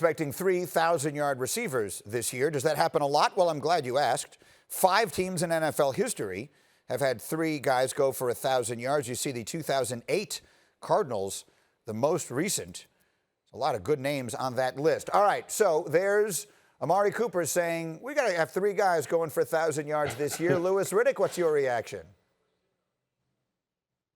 expecting 3,000-yard receivers this year. Does that happen a lot? Well, I'm glad you asked. 5 teams in NFL history have had 3 guys go for 1,000 yards. You see the 2008 Cardinals, the most recent. A lot of good names on that list. All right, so there's Amari Cooper saying, we got to have 3 guys going for 1,000 yards this year. Louis Riddick, what's your reaction?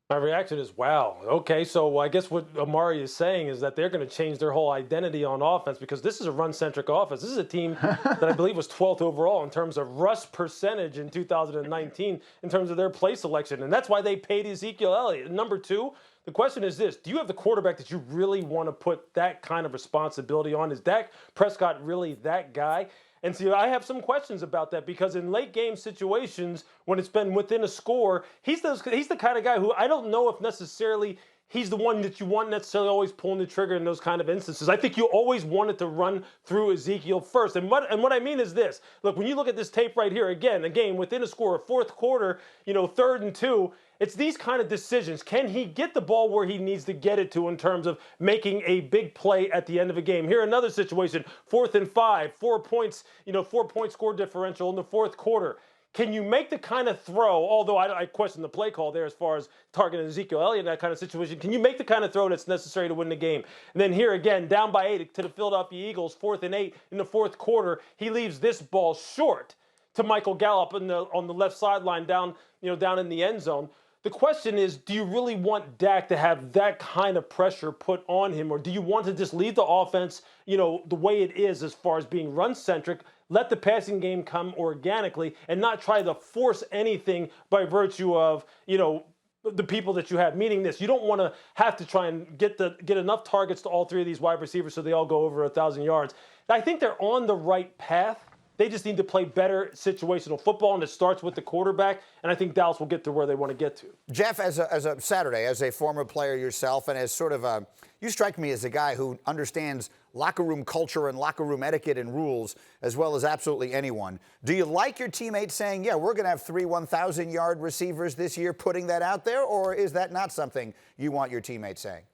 My reaction is, wow. Okay, so I guess what Amari is saying is that they're going to change their whole identity on offense because this is a run-centric offense. This is a team that I believe was 12th overall in terms of rush percentage in 2019 in terms of their play selection, and that's why they paid Ezekiel Elliott. Number 2, the question is this: do you have the quarterback that you really want to put that kind of responsibility on? Is Dak Prescott really that guy? And see, I have some questions about that because in late game situations, when it's been within a score, he's the kind of guy who I don't know if necessarily he's the one that you want necessarily always pulling the trigger in those kind of instances. I think you always wanted to run through Ezekiel first. And what I mean is this. Look, when you look at this tape right here, again, a game within a score, 4th quarter, 3rd and 2, it's these kind of decisions. Can he get the ball where he needs to get it to in terms of making a big play at the end of a game? Here, another situation, 4th and 5, 4 points, 4-point score differential in the 4th quarter. Can you make the kind of throw, although I question the play call there as far as targeting Ezekiel Elliott in that kind of situation, can you make the kind of throw that's necessary to win the game? And then here again, down by 8 to the Philadelphia Eagles, 4th and 8 in the 4th quarter, he leaves this ball short to Michael Gallup on the left sideline down in the end zone. The question is, do you really want Dak to have that kind of pressure put on him, or do you want to just leave the offense, the way it is as far as being run-centric, let the passing game come organically, and not try to force anything by virtue of, the people that you have? Meaning this, you don't want to have to try and get enough targets to all 3 of these wide receivers so they all go over 1,000 yards. I think they're on the right path. They just need to play better situational football, and it starts with the quarterback, and I think Dallas will get to where they want to get to. Jeff, as a former player yourself, and as sort of you strike me as a guy who understands locker room culture and locker room etiquette and rules as well as absolutely anyone. Do you like your teammates saying, yeah, we're going to have 3 1,000-yard receivers this year, putting that out there, or is that not something you want your teammates saying?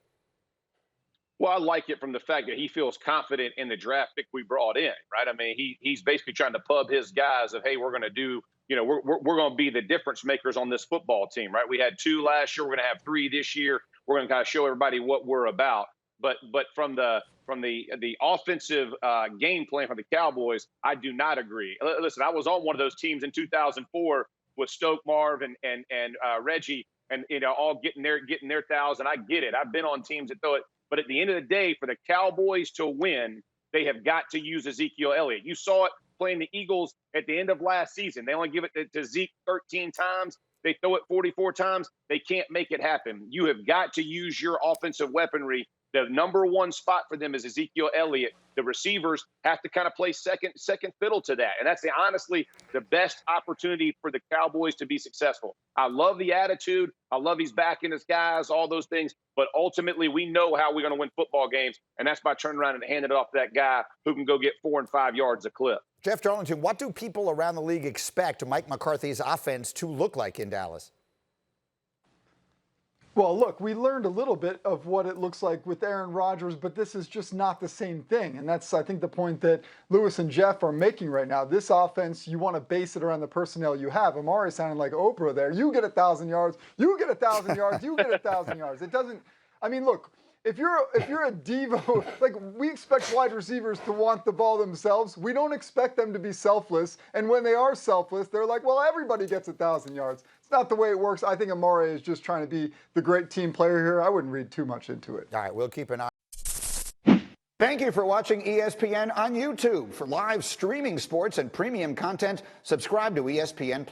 Well, I like it from the fact that he feels confident in the draft pick we brought in, right? I mean, he's basically trying to pub his guys of, hey, we're going to do, we're going to be the difference makers on this football team, right? We had 2 last year. We're going to have 3 this year. We're going to kind of show everybody what we're about. But from the offensive game plan for the Cowboys, I do not agree. Listen, I was on one of those teams in 2004 with Stoke, Marv, and Reggie, and all getting their 1,000. I get it. I've been on teams that throw it. But at the end of the day, for the Cowboys to win, they have got to use Ezekiel Elliott. You saw it playing the Eagles at the end of last season. They only give it to Zeke 13 times. They throw it 44 times. They can't make it happen. You have got to use your offensive weaponry. The number 1 spot for them is Ezekiel Elliott. The receivers have to kind of play second fiddle to that. And that's honestly the best opportunity for the Cowboys to be successful. I love the attitude. I love he's backing his guys, all those things. But ultimately, we know how we're going to win football games, and that's by turning around and handing it off to that guy who can go get 4 and 5 yards a clip. Jeff Darlington, what do people around the league expect Mike McCarthy's offense to look like in Dallas? Well, look, we learned a little bit of what it looks like with Aaron Rodgers, but this is just not the same thing. And that's, I think, the point that Louis and Jeff are making right now. This offense, you want to base it around the personnel you have. Amari sounded like Oprah there. You get 1,000 yards, you get 1,000 yards, you get 1,000 yards. It doesn't, I mean, look, if you're a Devo, like we expect wide receivers to want the ball themselves. We don't expect them to be selfless. And when they are selfless, they're like, well, everybody gets 1,000 yards. It's not the way it works. I think Amari is just trying to be the great team player here. I wouldn't read too much into it. All right, we'll keep an eye. Thank you for watching ESPN on YouTube. For live streaming sports and premium content, subscribe to ESPN+.